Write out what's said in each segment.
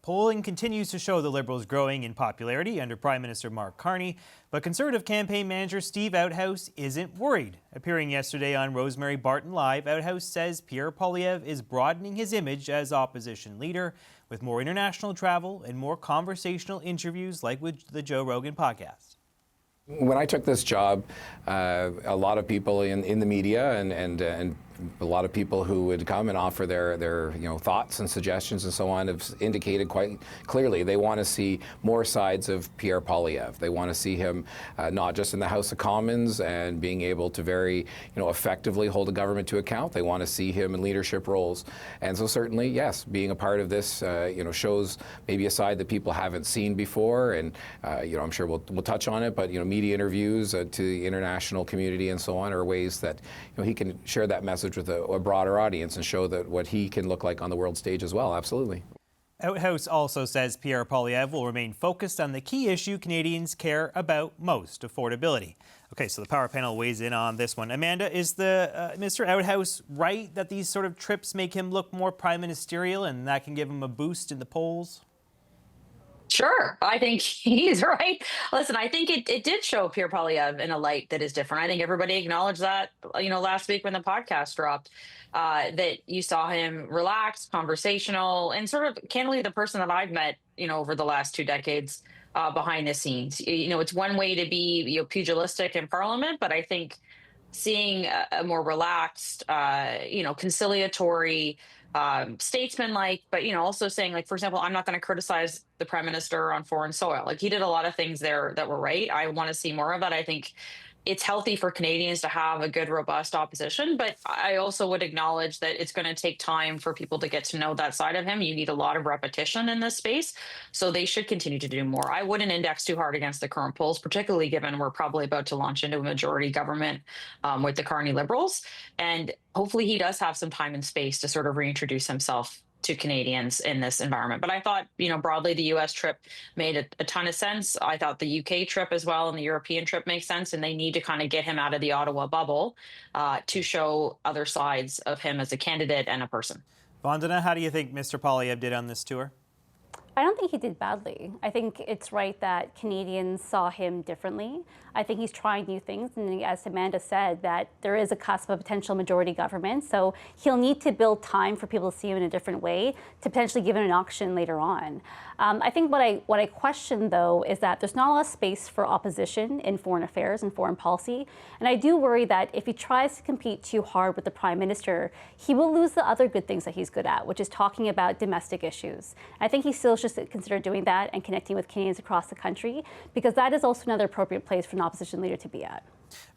Polling continues to show the Liberals growing in popularity under Prime Minister Mark Carney, but Conservative campaign manager Steve Outhouse isn't worried. Appearing yesterday on Rosemary Barton Live, Outhouse says Pierre Poilievre is broadening his image as opposition leader with more international travel and more conversational interviews like with the Joe Rogan podcast. When I took this job, a lot of people in the media and a lot of people who would come and offer their thoughts and suggestions and so on have indicated quite clearly they want to see more sides of Pierre Poilievre. They want to see him not just in the House of Commons and being able to very effectively hold the government to account. They want to see him in leadership roles. And so certainly, yes, being a part of this shows maybe a side that people haven't seen before. And I'm sure we'll touch on it, but media interviews to the international community and so on are ways that he can share that message with a broader audience and show that what he can look like on the world stage as well. Absolutely. Outhouse also says Pierre Poilievre will remain focused on the key issue Canadians care about most, affordability. Okay, so the power panel weighs in on this one. Amanda, is the Mr. Outhouse right that these sort of trips make him look more prime ministerial and that can give him a boost in the polls? Sure, I think he's right. Listen, I think it did show Pierre Poilievre in a light that is different. I think everybody acknowledged that, last week when the podcast dropped, that you saw him relaxed, conversational, and sort of candidly the person that I've met, over the last 2 decades behind the scenes. It's one way to be pugilistic in Parliament, but I think seeing a more relaxed, conciliatory, statesman-like, but also saying, like, for example, I'm not going to criticize the prime minister on foreign soil. Like, he did a lot of things there that were right. I want to see more of that. I think it's healthy for Canadians to have a good, robust opposition, but I also would acknowledge that it's going to take time for people to get to know that side of him. You need a lot of repetition in this space, so they should continue to do more. I wouldn't index too hard against the current polls, particularly given we're probably about to launch into a majority government with the Carney Liberals, and hopefully he does have some time and space to sort of reintroduce himself to Canadians in this environment. But I thought, broadly, the U.S. trip made a ton of sense. I thought the UK trip as well and the European trip makes sense, and they need to kind of get him out of the Ottawa bubble to show other sides of him as a candidate and a person. Vandana, how do you think Mr. Poilievre did on this tour? I don't think he did badly. I think it's right that Canadians saw him differently. I think he's trying new things, and as Amanda said, that there is a cusp of potential majority government, so he'll need to build time for people to see him in a different way to potentially give him an auction later on. I think what I question, though, is that there's not a lot of space for opposition in foreign affairs and foreign policy, and I do worry that if he tries to compete too hard with the Prime Minister, he will lose the other good things that he's good at, which is talking about domestic issues. I think he still should consider doing that and connecting with Canadians across the country, because that is also another appropriate place for an opposition leader to be at.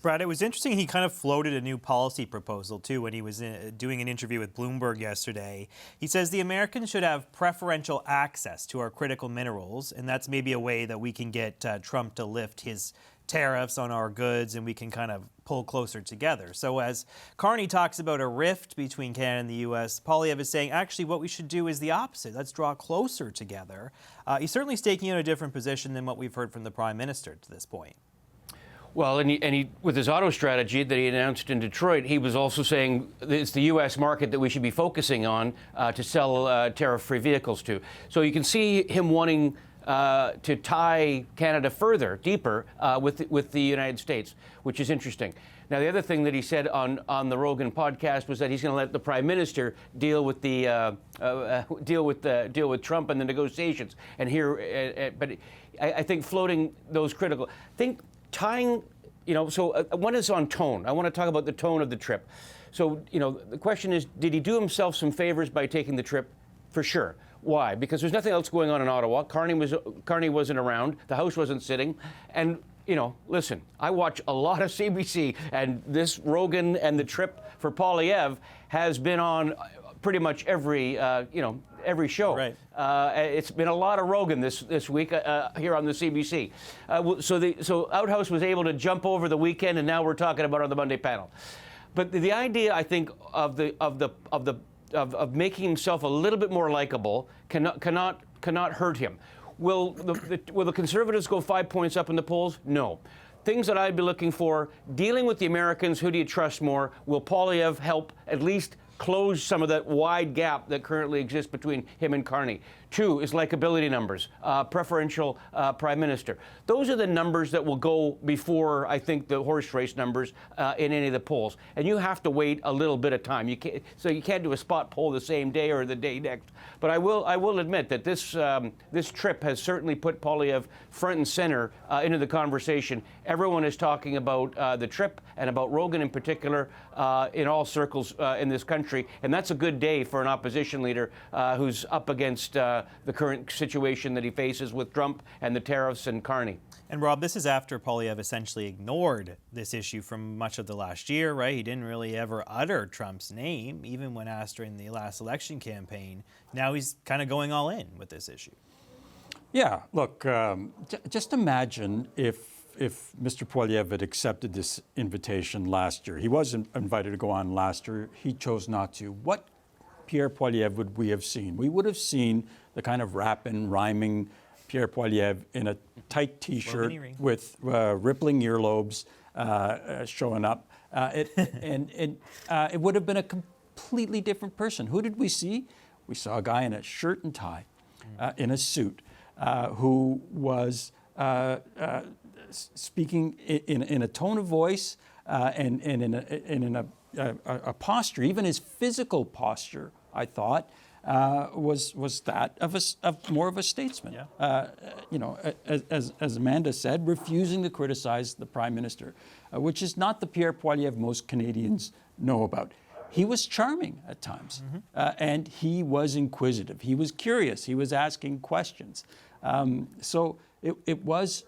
Brad, it was interesting. He kind of floated a new policy proposal, too, when he was doing an interview with Bloomberg yesterday. He says the Americans should have preferential access to our critical minerals, and that's maybe a way that we can get Trump to lift his tariffs on our goods and we can kind of pull closer together. So as Carney talks about a rift between Canada and the U.S., Poilievre is saying, actually, what we should do is the opposite. Let's draw closer together. He's certainly taking out a different position than what we've heard from the Prime Minister to this point. Well, and he, with his auto strategy that he announced in Detroit, he was also saying it's the U.S. market that we should be focusing on to sell tariff-free vehicles to. So you can see him wanting to tie Canada further, deeper with the United States, which is interesting. Now, the other thing that he said on the Rogan podcast was that he's going to let the Prime Minister deal with deal with Trump and the negotiations. And here, but I think floating those critical, tying, so one is on tone. I want to talk about the tone of the trip. So, the question is, did he do himself some favors by taking the trip? For sure. Why? Because there's nothing else going on in Ottawa. Carney wasn't around. The House wasn't sitting. And, listen, I watch a lot of CBC, and this Rogan and the trip for Poilievre has been on pretty much every show. Right. It's been a lot of Rogan this week here on the CBC. So Outhouse was able to jump over the weekend, and now we're talking about it on the Monday panel. But the idea, I think, of making himself a little bit more likable cannot hurt him. Will the Conservatives go 5 points up in the polls? No. Things that I'd be looking for: dealing with the Americans. Who do you trust more? Will Poilievre help at least close some of that wide gap that currently exists between him and Carney? 2 is likability numbers, preferential prime minister. Those are the numbers that will go before, I think, the horse race numbers in any of the polls. And you have to wait a little bit of time. You can't do a spot poll the same day or the day next. But I will admit that this trip has certainly put Poilievre front and center into the conversation. Everyone is talking about the trip and about Rogan in particular in all circles in this country. And that's a good day for an opposition leader who's up against the current situation that he faces with Trump and the tariffs and Carney. And Rob, this is after Poilievre essentially ignored this issue from much of the last year, right? He didn't really ever utter Trump's name, even when asked during the last election campaign. Now he's kind of going all in with this issue. Yeah, look, just imagine if Mr. Poilievre had accepted this invitation last year. He was invited to go on last year. He chose not to. What Pierre Poilievre would we have seen? We would have seen the kind of rapping, rhyming Pierre Poilievre in a tight T-shirt with rippling earlobes showing up. It would have been a completely different person. Who did we see? We saw a guy in a shirt and tie, in a suit, who was speaking in a tone of voice and in a posture, even his physical posture, I thought, was that of more of a statesman. Yeah. As Amanda said, refusing to criticize the Prime Minister, which is not the Pierre Poilievre most Canadians know about. He was charming at times, and he was inquisitive. He was curious. He was asking questions. So it was,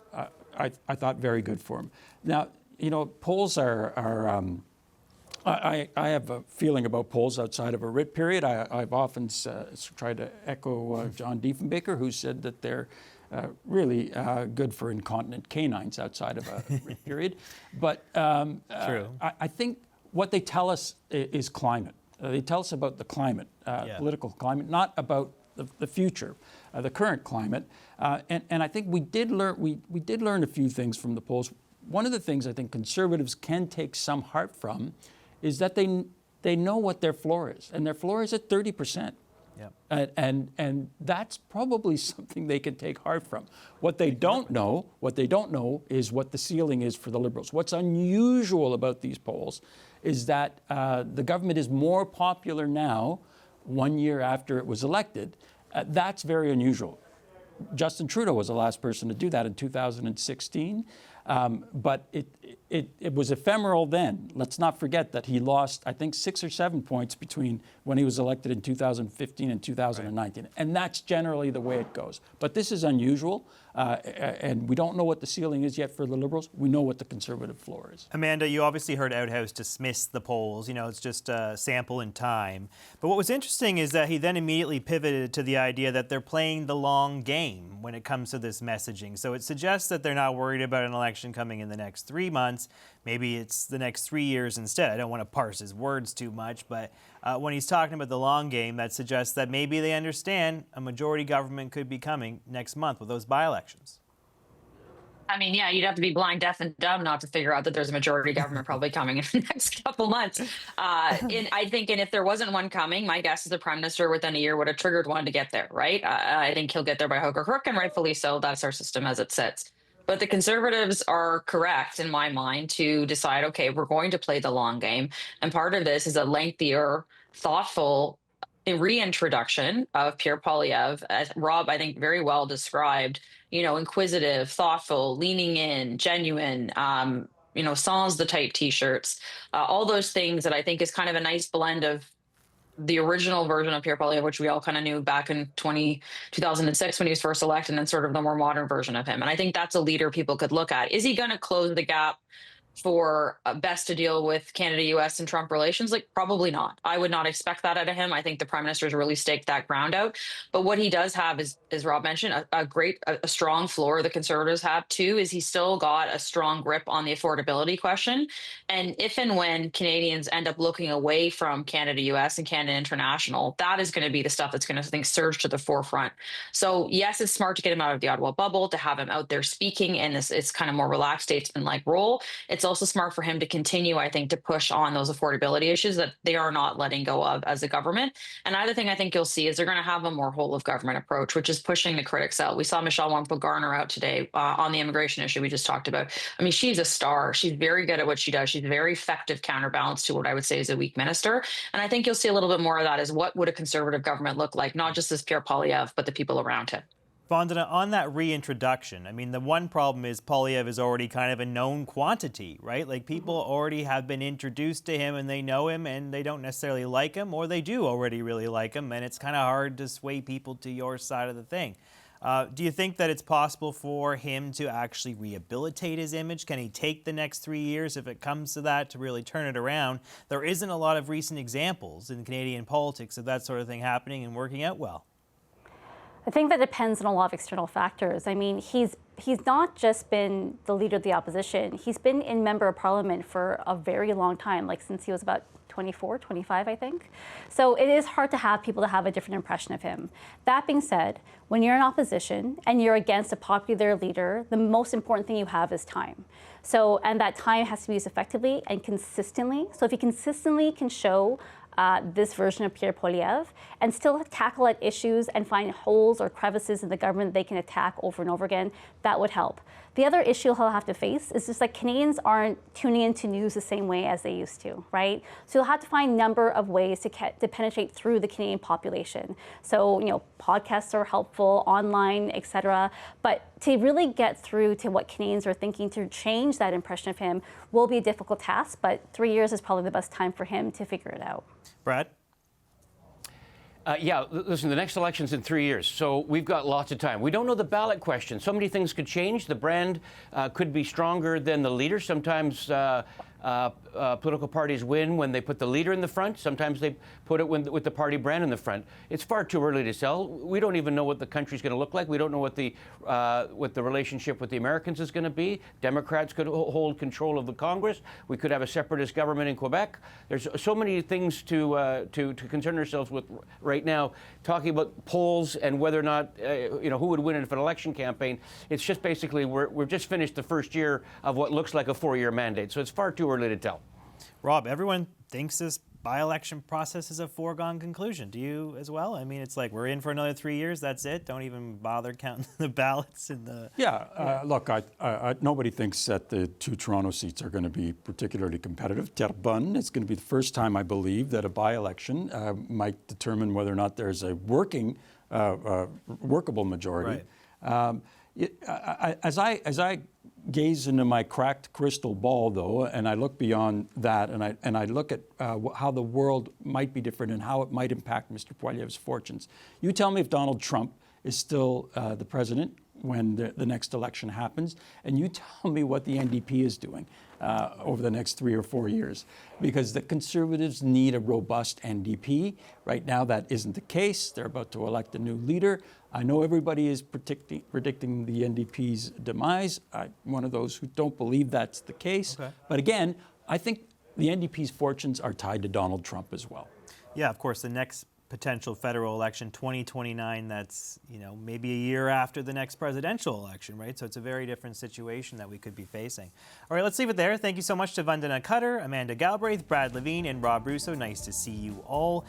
I thought, very good for him. Now, polls are I have a feeling about polls outside of a writ period. I've often tried to echo John Diefenbaker, who said that they're really good for incontinent canines outside of a writ period. But True. I think what they tell us is climate. They tell us about the climate, political climate, not about the future, the current climate. And I think we did learn a few things from the polls. One of the things I think Conservatives can take some heart from is that they know what their floor is, and their floor is at 30%. Yep. And that's probably something they can take heart from. What they don't know is what the ceiling is for the Liberals. What's unusual about these polls is that the government is more popular now, 1 year after it was elected. That's very unusual. Justin Trudeau was the last person to do that in 2016. But it was ephemeral then. Let's not forget that he lost, I think, 6 or 7 points between when he was elected in 2015 and 2019. Right. And that's generally the way it goes. But this is unusual, and we don't know what the ceiling is yet for the Liberals. We know what the Conservative floor is. Amanda, you obviously heard Outhouse dismiss the polls. It's just a sample in time. But what was interesting is that he then immediately pivoted to the idea that they're playing the long game when it comes to this messaging. So it suggests that they're not worried about an election coming in the next 3 months. Maybe it's the next 3 years instead. I don't want to parse his words too much, but when he's talking about the long game, that suggests that maybe they understand a majority government could be coming next month with those by-elections. I mean, yeah, you'd have to be blind, deaf, and dumb not to figure out that there's a majority government probably coming in the next couple months. I think, and if there wasn't one coming, my guess is the Prime Minister within a year would have triggered one to get there, right? I think he'll get there by hook or crook, and rightfully so. That's our system as it sits. But the Conservatives are correct, in my mind, to decide, okay, we're going to play the long game. And part of this is a lengthier, thoughtful reintroduction of Pierre Poilievre, as Rob, I think, very well described, inquisitive, thoughtful, leaning in, genuine, sans the type T-shirts, all those things that I think is kind of a nice blend of the original version of Pierre Poilievre, which we all kind of knew back in 2006 when he was first elected, and then sort of the more modern version of him. And I think that's a leader people could look at. Is he going to close the gap for best to deal with Canada, U.S. and Trump relations? Like, probably not. I would not expect that out of him. I think the Prime Minister's really staked that ground out. But what he does have is, as Rob mentioned, a strong floor. The Conservatives have too, is he's still got a strong grip on the affordability question. And if and when Canadians end up looking away from Canada, U.S. and Canada International, that is going to be the stuff that's going to, I think, surge to the forefront. So yes, it's smart to get him out of the Ottawa bubble, to have him out there speaking in this kind of more relaxed statesman-like role. It's also smart for him to continue, I think, to push on those affordability issues that they are not letting go of as a government. And the other thing I think you'll see is they're going to have a more whole of government approach, which is pushing the critics out. We saw Michelle Wamphil-Garner out today on the immigration issue we just talked about. I mean, she's a star. She's very good at what she does. She's a very effective counterbalance to what I would say is a weak minister. And I think you'll see a little bit more of that is what would a conservative government look like, not just as Pierre Poilievre, but the people around him. Vandana, on that reintroduction, I mean, the one problem is Poilievre is already kind of a known quantity, right? Like, people already have been introduced to him and they know him and they don't necessarily like him, or they do already really like him, and it's kind of hard to sway people to your side of the thing. Do you think that it's possible for him to actually rehabilitate his image? Can he take the next 3 years, if it comes to that, to really turn it around? There isn't a lot of recent examples in Canadian politics of that sort of thing happening and working out well. I think that depends on a lot of external factors. I mean, he's not just been the leader of the opposition. He's been in member of parliament for a very long time, like since he was about 24, 25, I think. So it is hard to have people to have a different impression of him. That being said, when you're in opposition and you're against a popular leader, the most important thing you have is time. So, and that time has to be used effectively and consistently. So if he consistently can show this version of Pierre Poilievre and still tackle at issues and find holes or crevices in the government they can attack over and over again, that would help. The other issue he'll have to face is just like Canadians aren't tuning into news the same way as they used to, right? So you'll have to find a number of ways to penetrate through the Canadian population. So, you know, podcasts are helpful, online, etc. But to really get through to what Canadians are thinking to change that impression of him will be a difficult task, but 3 years is probably the best time for him to figure it out. Brad? Yeah, listen, the next election's in 3 years, so we've got lots of time. We don't know the ballot question. So many things could change. The brand could be stronger than the leader. Sometimes political parties win when they put the leader in the front. Sometimes they put it with the party brand in the front. It's far too early to tell. We don't even know what the country's going to look like. We don't know what the relationship with the Americans is going to be. Democrats could hold control of the Congress. We could have a separatist government in Quebec. There's so many things to concern ourselves with right now. Talking about polls and whether or not who would win in an election campaign. It's just basically we've just finished the first year of what looks like a 4-year mandate. So it's far too early to tell. Rob, everyone thinks this by-election process is a foregone conclusion. Do you as well? I mean, it's like we're in for another 3 years. That's it. Don't even bother counting the ballots in the. Yeah, look, nobody thinks that the 2 Toronto seats are going to be particularly competitive. Terrebonne, it's going to be the first time, I believe, that a by-election might determine whether or not there's a workable majority. Right. As I gaze into my cracked crystal ball, though, and I look beyond that, and I look at how the world might be different and how it might impact Mr. Poilievre's fortunes. You tell me if Donald Trump is still the president when the next election happens, and you tell me what the NDP is doing over the next 3 or 4 years, because the Conservatives need a robust NDP. Right now, that isn't the case. They're about to elect a new leader. I know everybody is predicting the NDP's demise. I'm one of those who don't believe that's the case. Okay. But again, I think the NDP's fortunes are tied to Donald Trump as well. Yeah, of course, the next potential federal election, 2029, that's, maybe a year after the next presidential election, right? So it's a very different situation that we could be facing. All right, let's leave it there. Thank you so much to Vandana Cutter, Amanda Galbraith, Brad Levine, and Rob Russo. Nice to see you all.